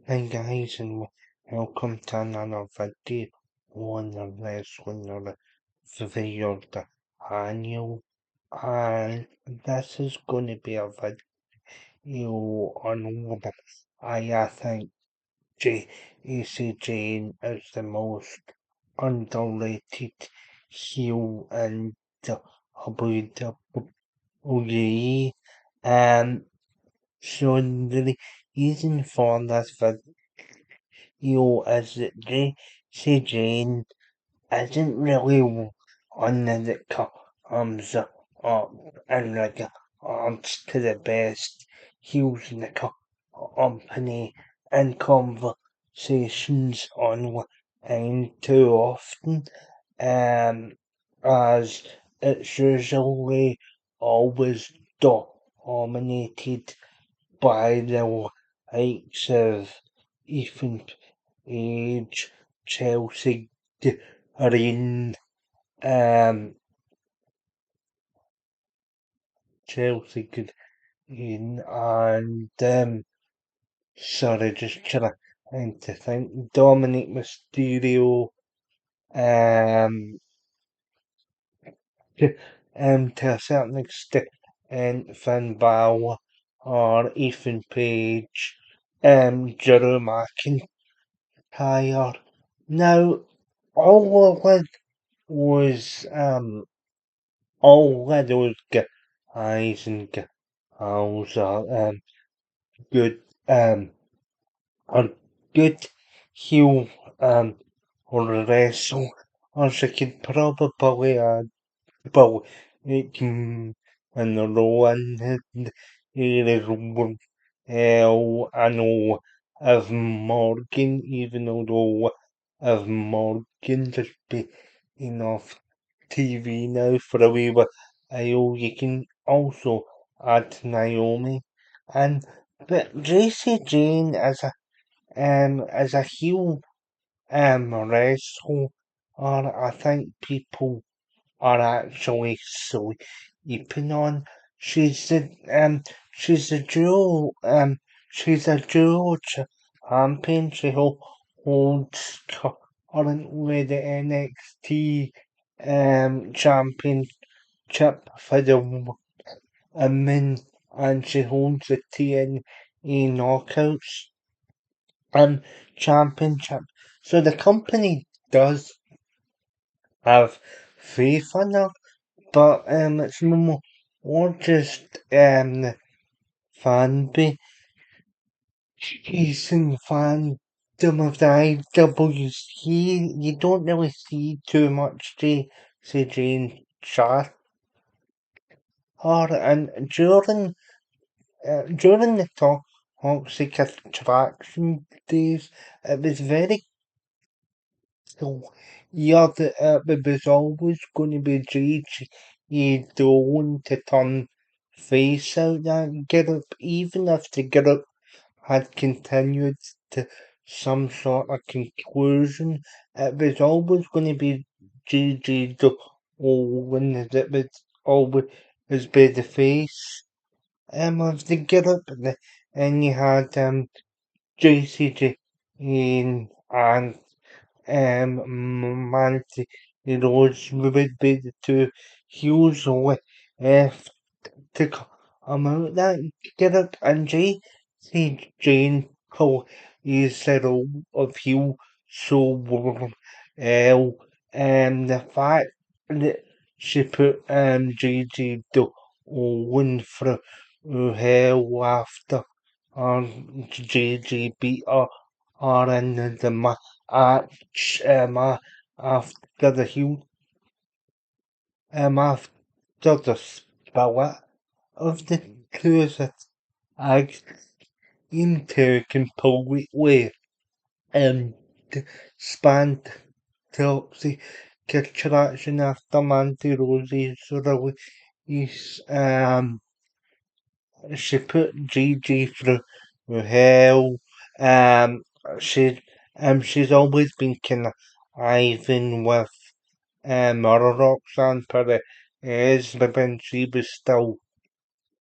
Hey guys, and welcome to another video on the wrestling or the video of the annual. And this is going to be a video on what I think Jacy Jayne is the most underrated heel in the WWE. And so the reason for this video is that Jacy Jayne isn't really one that comes up and odds to the best heels in the company and conversations online too often, um, as it's usually always dominated by the likes of Ethan Page, Chelsea Green, um, Chelsea Green, and sorry, just trying to think. Dominic Mysterio, um, to, to a certain extent, and Finn Balor or Ethan Page, Drew McIntyre. Now, all of it was all of those guys and gals good um are good heel or wrestle as I could probably but it can in the row and it is I know of Morgan, even though of Morgan just be enough TV now for a wee while. You can also add Naomi, and but Jacy Jayne as a heel wrestler, I think people are actually sleeping on. She's the she's a she's a dual champion. She holds currently the NXT championship for the women, and she holds the TNA Knockouts championship. So the company does have faith in her, but it's more just the fan base and fandom of the IWC. You don't really see too much Jacy Jayne chat her, and during the toxic attraction days, it was very clear that it was always going to be Gigi Dolan to turn face out that group, even if the group had continued to some sort of conclusion. It was always going to be Gigi Dolan that would always be the face of the group. And you had Jacy Jayne and Mandy Rose would be the two heels left to come out that group, and Jane plays the role of heel so well. The fact that she put Gigi Dolan through hell after Gigi beat her in the match after the heel after the split of the two as a tag into completely um span toxic attraction after Mandy Rose's release. She put Gigi through hell. Um, she she's always been kind of even with Roxanne Perez, but when she was still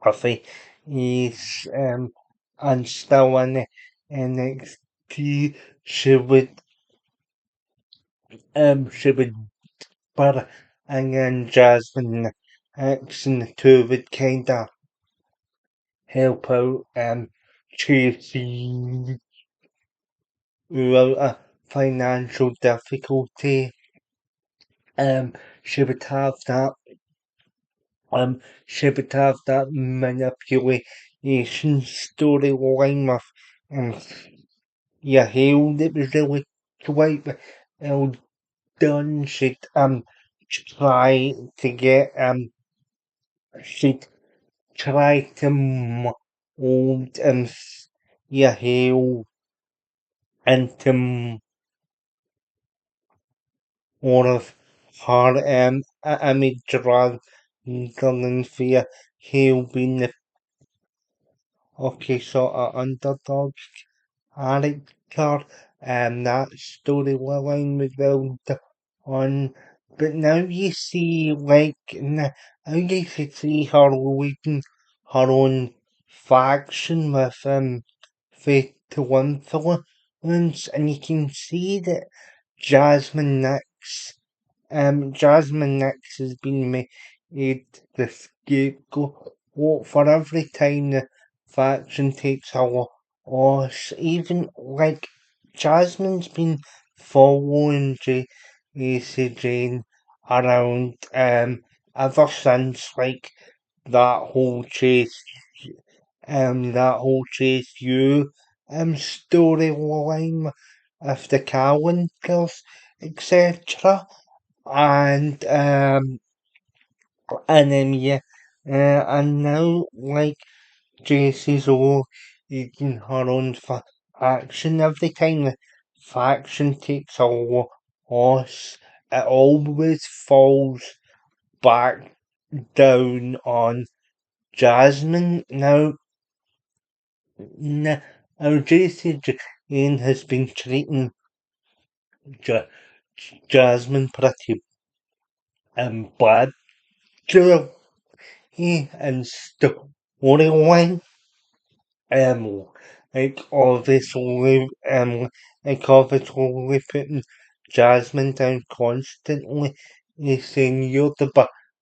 a face, and still in the NXT NXT, she would but and then Jasmine X and the two would kinda help out Tracy throughout a financial difficulty. Um she would have that she would have that manipulation storyline with um Hill that was really quite well done. She'd try to get she'd try to mold Hill into more of her image rather than fear Hill being the sort of underdog character, and that storyline was well done. But now you see, now you can see her leading her own faction with Faith to Influence, and you can see that Jasmine Nix Jasmine Nix has been made the scapegoat for every time the faction takes a loss. Even Jasmine's been following Jacy Jayne around ever since that whole chase Chase You storyline of the calendars, etc. And yeah, and now Jaycee's all eating her own faction. Every time the faction takes a loss, it always falls back down on Jasmine. Now Jacy Jayne has been treating Ja- Jasmine pretty bad. And storyline. Um, obviously putting Jasmine down constantly. He's saying you're the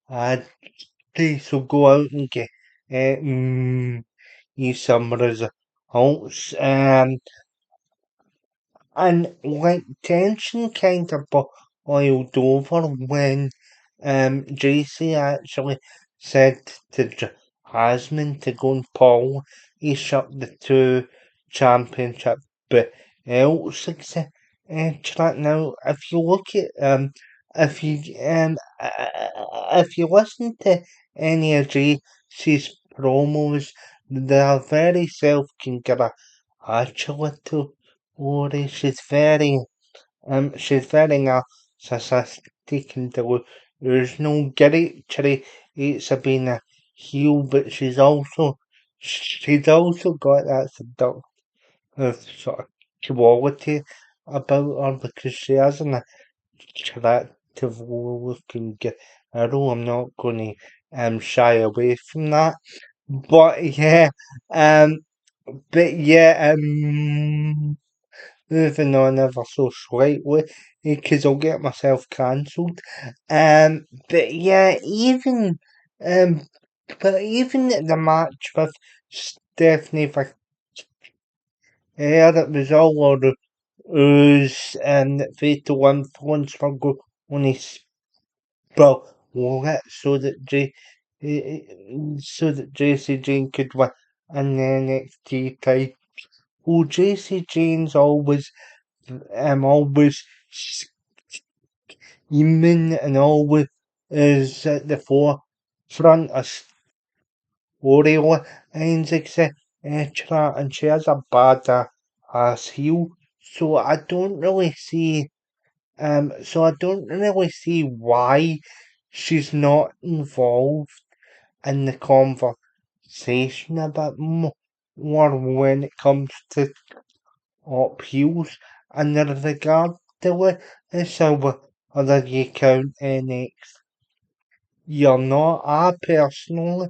bad guy, so go out and get you some results. And tension kind of boiled over when JC actually said to Jasmine to go and polish up the two championship belts, etc. Now, if you look at if you listen to any of JC's promos, they're very self-congratulatory. She's very narcissistic and delusional. Gary hates being a heel, but she's also got that sort of quality about her because she has an attractive looking girl. I'm not going to shy away from that. But yeah, um, moving on ever so slightly because I'll get myself cancelled. But yeah, um, even the match with Stephanie Victoria, it was all on the ooze and Fatal Influence for going to spell it so that Jacy Jayne could win an NXT title. Well, Jacy Jayne's always scheming and always is at the forefront of storylines, etc. And she has a bad ass heel. So I don't really see why she's not involved in the conversation a bit more when it comes to appeals and regard to it. So whether you count NXT you're not. I personally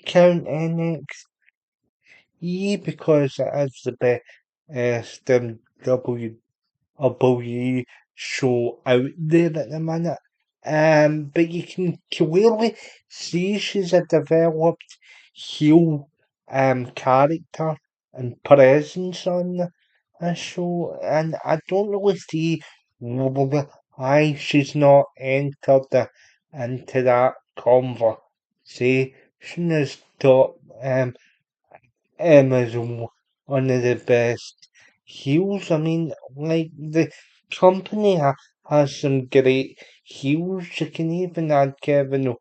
count NXT because it is the best WWE show out there at the minute. But you can clearly see she's a developed heel character and presence on the show, and I don't really see why she's not entered into that conversation as top is one of the best heels. I mean, like the company has some great heels. You can even add Kevin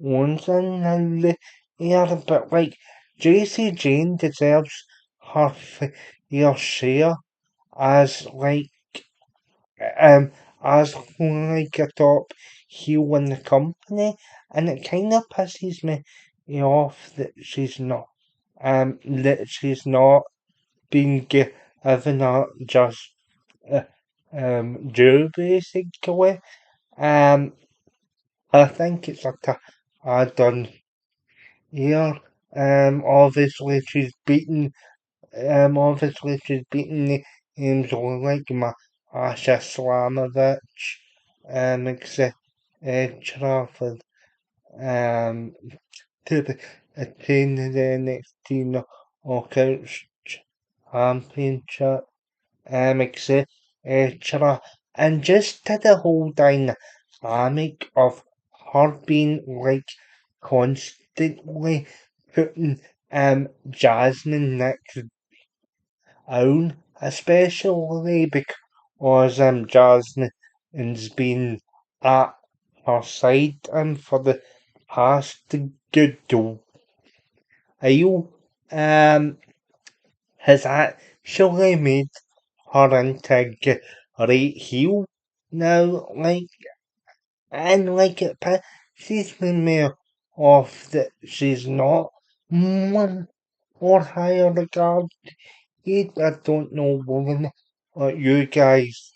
Owens in there, but like Jacy Jayne deserves her fair share as um as like a top heel in the company, and it kind of pisses me off that she's not being given a just uh, due basically. Um, I think it's like a done here. Obviously she's beaten the names like Asha Slamovich, etc. for um to attain the NXT Knockouts Championship, etc. And just to the whole dynamic of her being like constantly putting Jasmine next down, especially because Jasmine's been at her side for the past good while. Has actually made her into a great heel now, it pisses me off that she's not one or higher regard. I don't know what you guys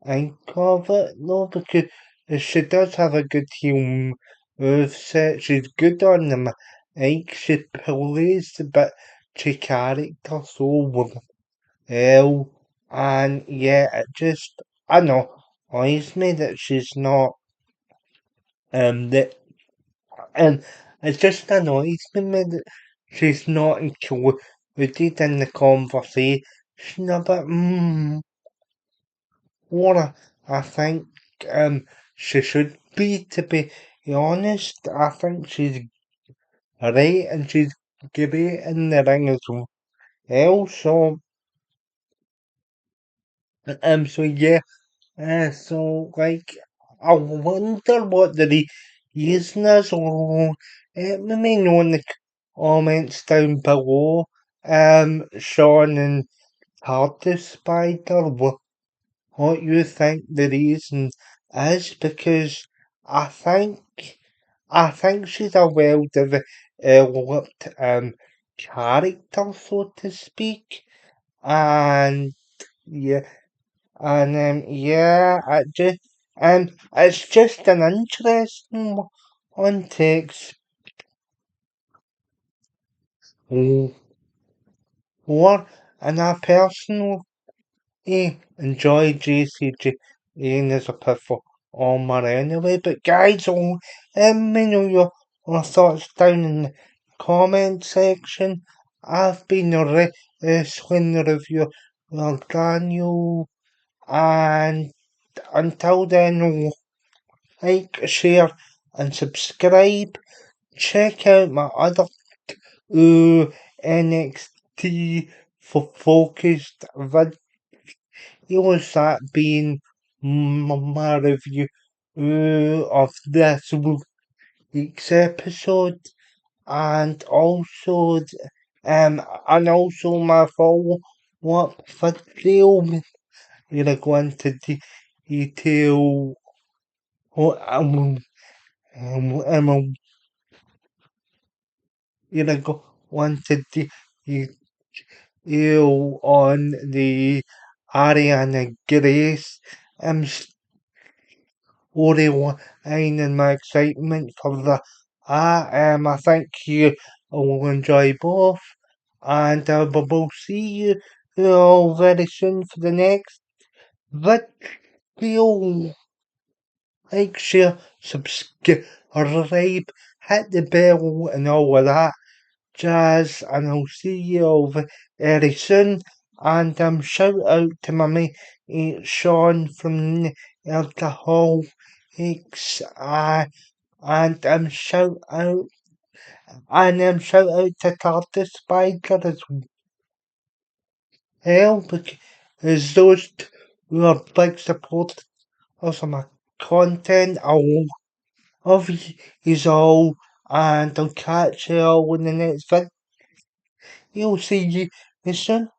think of it, no, because she does have a good heel moveset. She's good on the mic. She plays the bitchy character so well, and yeah, it just I know annoys me that she's not that and it just annoys me that she's not included in the conversation about what I think she should be, to be honest. I think she's right and she's great in the ring as well. So yeah, I wonder what the reason is, or let me know in the comments down below. Sean and Hardest Spider, what you think the reason is, because I think I think she's a well developed character, so to speak, and yeah, and it's just an interesting one to explore, and I personally enjoy Jacy Jayne as a performer anyway. But guys, let me know your thoughts down in the comment section. I've been a wrestling reviewer, Daniel, and until then, like, share, and subscribe. Check out my other NXT for focused videos, that being my review of this week's episode, and also my follow up video. We're going to detail what going to detail on the Ariana Grace storyline and my excitement for that. I think you will enjoy both, and we will see you very soon for the next video. Like, share, subscribe, hit the bell and all of that jazz, and I'll see you very soon. And shout out to my mate Sean from Alcohol X, and shout out to Curtis Spiker as well, because those two are big supporters of my content. I love you all, and I'll catch you all in the next video. See you soon.